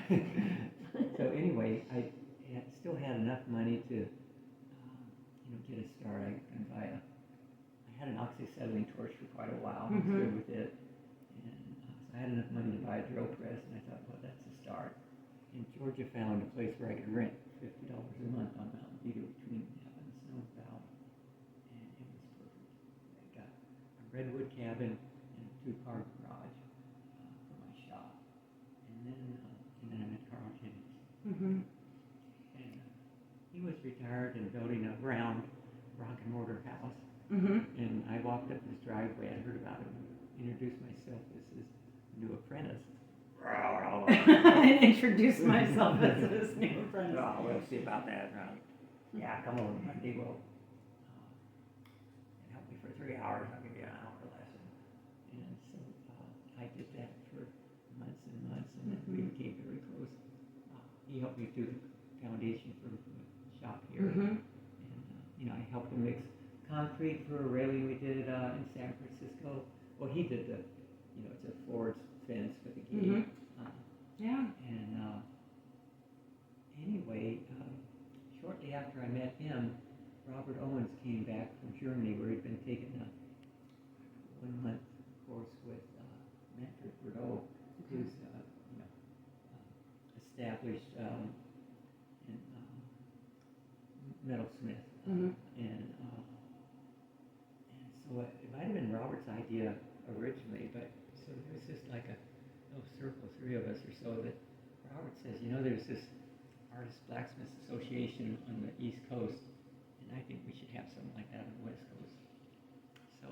So anyway, still had enough money to, get a start. I had an oxyacetylene torch for quite a while. I was good with it. And so I had enough money to buy a drill press, and I thought, well, that's a start. And Georgia found a place where I could rent $50 a month on Mountain View between Napa and Snow Valley. And it was perfect. I got a redwood cabin and a 2-car garage for my shop. And then I met Carl Jennings. And he was retired and building a round rock and mortar house. And I walked up his driveway. I heard about him. Introduced myself as his new apprentice. Introduce myself as his new apprentice. Oh, we'll see about that. Yeah, come over Monday. Well, and help me for 3 hours. I'll give you an hour lesson. And so I did that for months and months, and then we became very close. He helped me do the foundation for the shop here, and I helped him mix concrete for a railing we did in San Francisco. Well, he did it's a forward fence with a gate. Yeah. And anyway, shortly after I met him, Robert Owens came back from Germany, where he'd been taking a 1-month course with Manfred Bordeaux, who's established metalsmith, and so it might have been Robert's idea originally, but so there was just like a little circle, 3 of us or so, that Robert says, there's this Artist Blacksmith Association on the East Coast, and I think we should have something like that on the West Coast. So I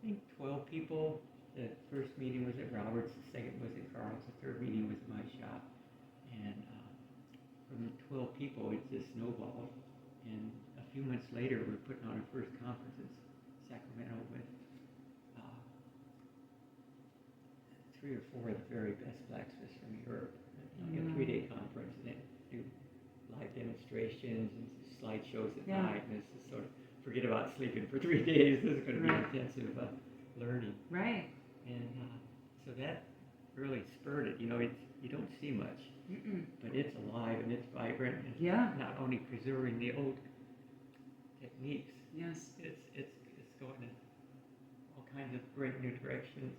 think 12 people. The first meeting was at Robert's, the second was at Carl's, the third meeting was at my shop, and from the 12 people, it just snowballed. And a few months later, we were putting on our first conference in Sacramento with 3 or 4 of the very best blacksmiths from Europe. A 3-day conference, and then do live demonstrations and slideshows at night. And this is sort of forget about sleeping for 3 days. This is going to be intensive learning. Right. And so that really spurred it. You don't see much, but it's alive and it's vibrant. And not only preserving the old techniques. Yes. It's going in all kinds of great new directions.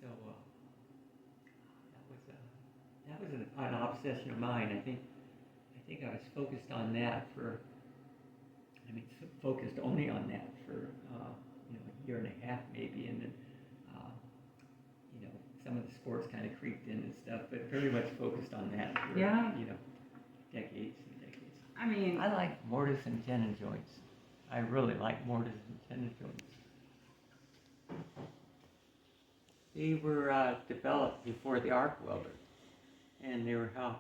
So that was an obsession of mine. I think I was focused on that focused only on that for a year and a half maybe, and then some of the sports kind of creeped in and stuff, but very much focused on that for decades and decades. I mean, I like mortise and tenon joints. I really like mortise and tenon joints. They were developed before the arc welder, and they were how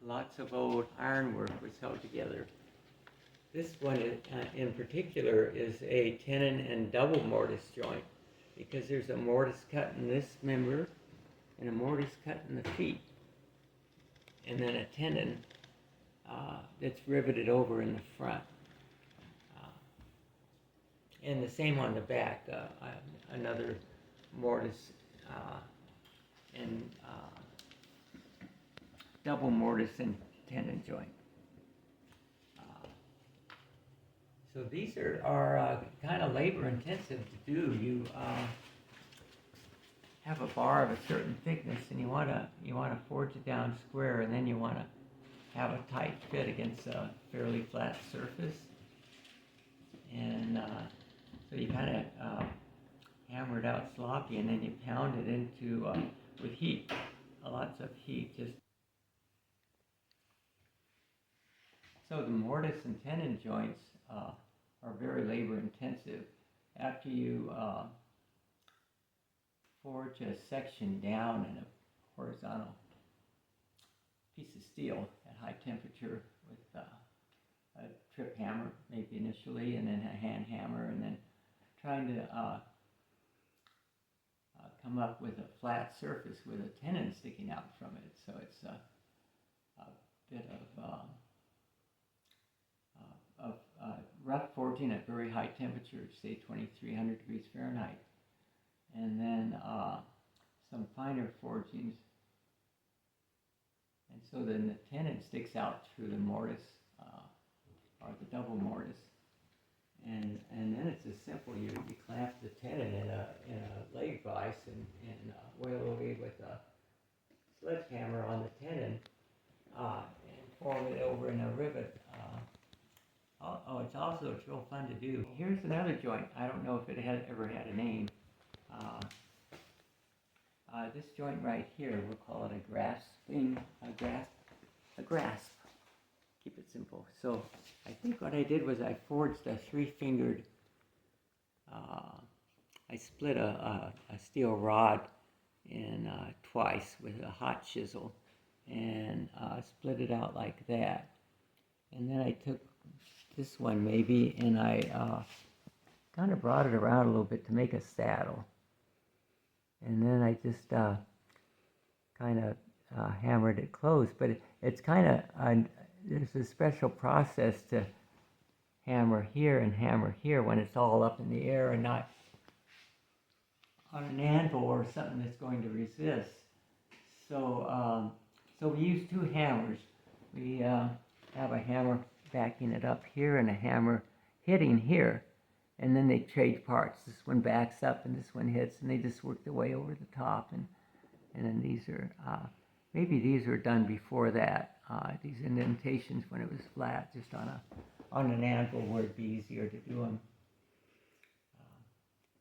lots of old ironwork was held together. This one in particular is a tenon and double mortise joint, because there's a mortise cut in this member and a mortise cut in the feet, and then a tenon that's riveted over in the front. And the same on the back, another mortise and double mortise and tenon joint. So these are kind of labor intensive to do. You have a bar of a certain thickness, and you want to forge it down square, and then you want to have a tight fit against a fairly flat surface. And so you kind of hammer it out sloppy, and then you pound it into with heat, lots of heat. So the mortise and tenon joints are very labor intensive. After you forge a section down in a horizontal piece of steel at high temperature with a trip hammer, maybe initially, and then a hand hammer, and then trying to come up with a flat surface with a tenon sticking out from it. So it's a bit of rough forging at very high temperatures, say 2300 degrees Fahrenheit, and then some finer forgings. And so then the tenon sticks out through the mortise, or the double mortise. And then it's as simple, you clamp the tenon in a leg vise and oil away with a sledgehammer on the tenon, and form it over in a rivet. It's also, it's real fun to do. Here's another joint. I don't know if it ever had a name. This joint right here, we'll call it a grasp. Keep it simple. So I think what I did was I forged a three-fingered, I split a steel rod in twice with a hot chisel and split it out like that. And then I took this one maybe and I kind of brought it around a little bit to make a saddle. And then I just kind of hammered it closed, but it's kind of, there's a special process to hammer here and hammer here when it's all up in the air and not on an anvil or something that's going to resist. So, so we use two hammers. We have a hammer backing it up here and a hammer hitting here. And then they trade parts. This one backs up and this one hits, and they just work their way over the top. And then these are, maybe these were done before that. These indentations when it was flat, just on an anvil where it'd be easier to do them.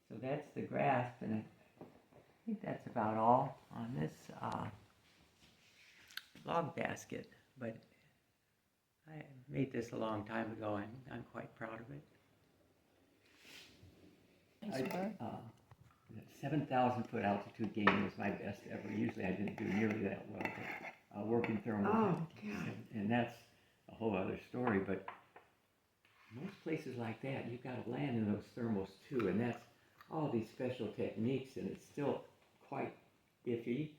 So that's the grasp, and I think that's about all on this log basket. But I made this a long time ago, and I'm quite proud of it. 7,000 foot altitude gain was my best ever. Usually I didn't do nearly that well, but working thermal. Oh, God. And that's a whole other story, but most places like that, you've got to land in those thermals too, and that's all these special techniques, and it's still quite iffy.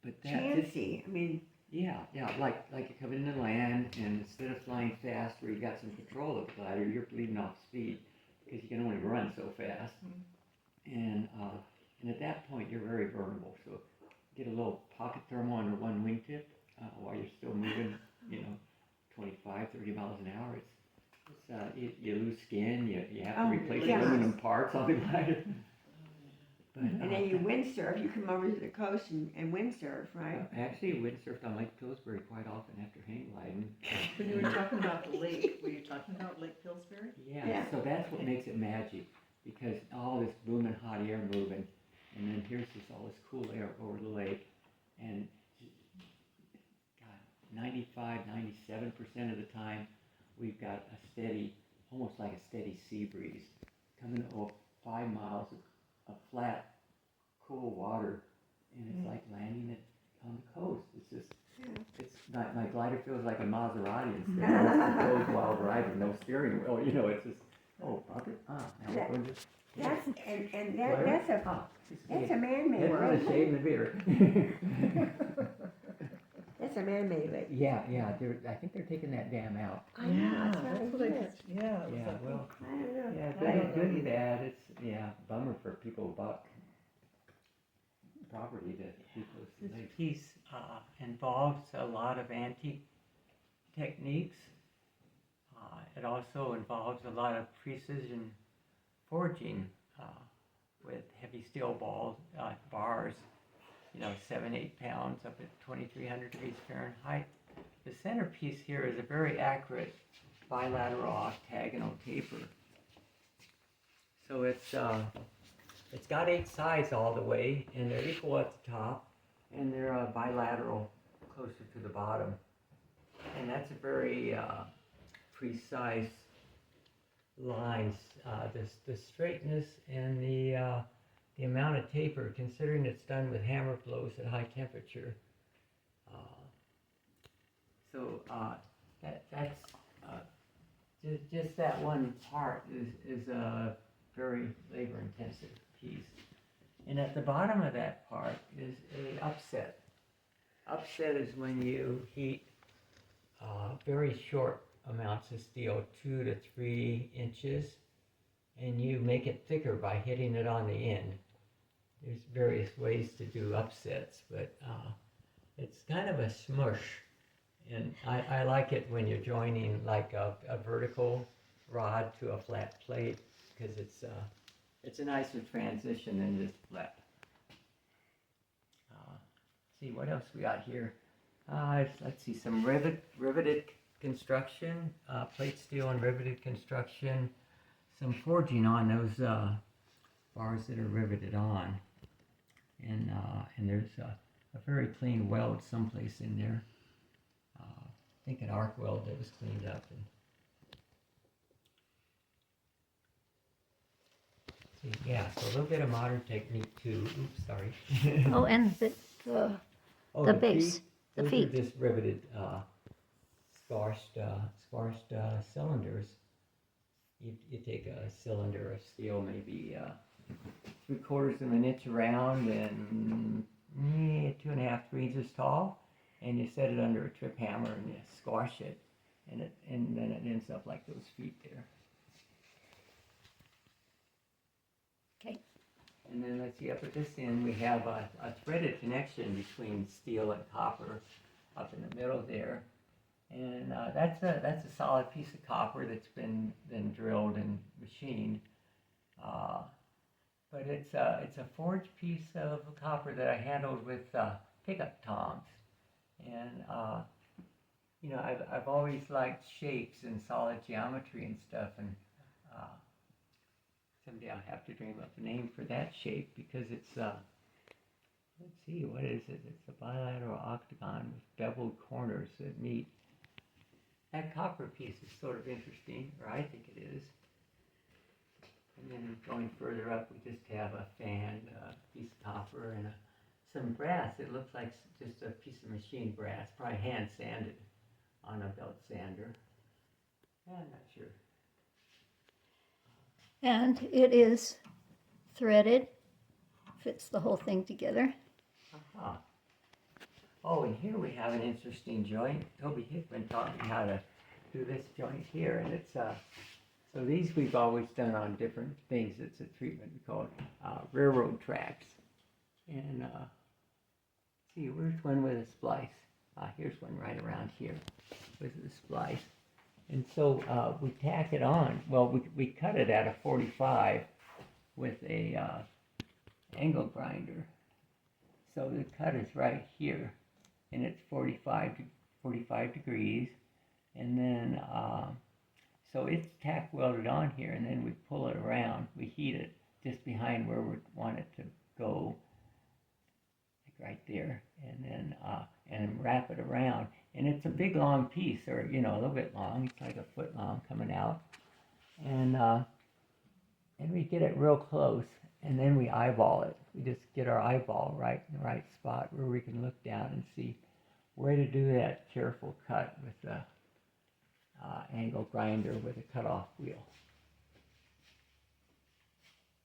But that's Chancy, I mean. Yeah, like you're coming into land, and instead of flying fast where you got some control of the glider, you're bleeding off speed because you can only run so fast. And at that point, you're very vulnerable. So get a little pocket thermal under one wingtip while you're still moving, 25, 30 miles an hour. You lose skin. You have to replace aluminum parts on the glider. But, And then you windsurf. You come over to the coast and windsurf, right? Actually, windsurfed on Lake Pillsbury quite often after hang gliding. When you were talking about the lake, were you talking about Lake Pillsbury? Yeah, so that's what makes it magic, because all this booming hot air moving, and then here's all this cool air over the lake, and God, 95, 97% of the time, we've got a steady, almost like a steady sea breeze, coming over 5 miles of flat, cool water, and it's like landing it on the coast. It's just, it's my glider feels like a Maserati instead of the closed while driving, no steering wheel. It's just, bumper. Now we're going to. That's a man-made We're on a lake. shade and a beer. That's a man-made lake. Yeah. I think they're taking that dam out. I know. That's that's what what I I heard. just, yeah. it was Yeah, like- well, I don't know. yeah, I don't know. goody that. It's bummer for people who bought property to be close to the lake. This piece involves a lot of antique techniques. It also involves a lot of precision forging with heavy steel bars, 7-8 pounds up at 2,300 degrees Fahrenheit. The centerpiece here is a very accurate bilateral octagonal taper. So it's got 8 sides all the way, and they're equal at the top, and they're bilateral closer to the bottom. And that's a very precise lines. The straightness and the amount of taper, considering it's done with hammer blows at high temperature. That's just that one part is a very labor-intensive piece. And at the bottom of that part is a upset. Upset is when you heat very short amounts of steel, 2 to 3 inches, and you make it thicker by hitting it on the end. there's various ways to do upsets, but it's kind of a smush. And I like it when you're joining like a vertical rod to a flat plate, because it's a nicer transition than just flat. See what else we got here. Let's see, some riveted construction, plate steel and riveted construction, some forging on those bars that are riveted on, and there's a very clean weld someplace in there. I think an arc weld that was cleaned up. And see, yeah, so a little bit of modern technique too. Oops, sorry. Oh, and the Oh, base, the those feet. are just riveted, squashed cylinders. You take a cylinder of steel, maybe 3/4 of an inch around and 2.5, 3 inches tall, and you set it under a trip hammer and you squash it, and then it ends up like those feet there. Okay. And then let's see, up at this end we have a threaded connection between steel and copper up in the middle there. And that's a solid piece of copper that's been drilled and machined. But it's a forged piece of copper that I handled with pickup tongs. And you know, I've always liked shapes and solid geometry and stuff, and someday I'll have to dream up a name for that shape, because it's let's see, what is it? It's a bilateral octagon with beveled corners that meet. That copper piece is sort of interesting, or I think it is. And then going further up, we just have a fan, a piece of copper, and some brass. It looks like just a piece of machined brass, probably hand sanded on a belt sander. I'm not sure. And it is threaded, fits the whole thing together. Uh-huh. Oh, and here we have an interesting joint. Toby Hickman taught me how to do this joint here, and it's so these we've always done on different things. It's a treatment we call railroad tracks. And see, where's one with a splice? Here's one right around here with a splice. And so we tack it on. Well, we cut it at a 45 with a angle grinder. So the cut is right here, and it's 45 degrees, and then so it's tack welded on here, and then we pull it around. We heat it just behind where we want it to go, like right there, and then and wrap it around. And it's a big long piece, or you know, a little bit long. It's like a foot long coming out, and we get it real close, and then we eyeball it. We just get our eyeball right in the right spot where we can look down and see where to do that careful cut with the angle grinder with a cutoff wheel.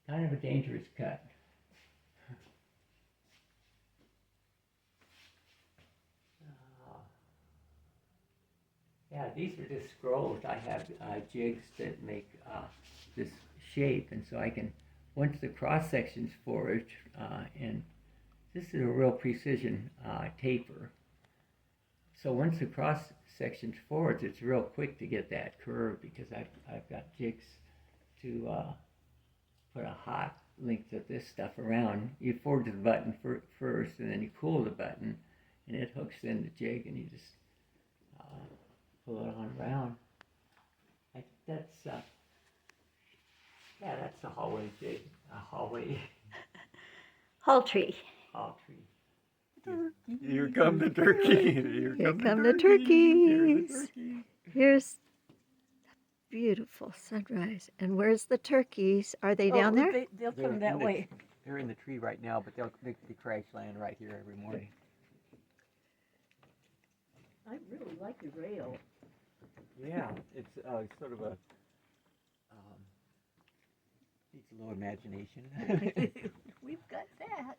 Kind of a dangerous cut. Yeah, these are just scrolls. I have jigs that make this shape, and so I can, once the cross section's forged, and this is a real precision taper. So once the cross section's forged, it's real quick to get that curve, because I've got jigs to put a hot length of this stuff around. You forge the button first, and then you cool the button, and it hooks in the jig, and you just pull it on around. I think that's yeah, that's a hallway jig, a hallway Hall tree. hall tree. Here come the turkey. Here come the turkeys. Here's a beautiful sunrise. And where's the turkeys? Are they down there? They'll come that way. They're in the tree right now, but they crash land right here every morning. I really like the rail. Yeah, it's sort of a needs a little imagination. We've got that.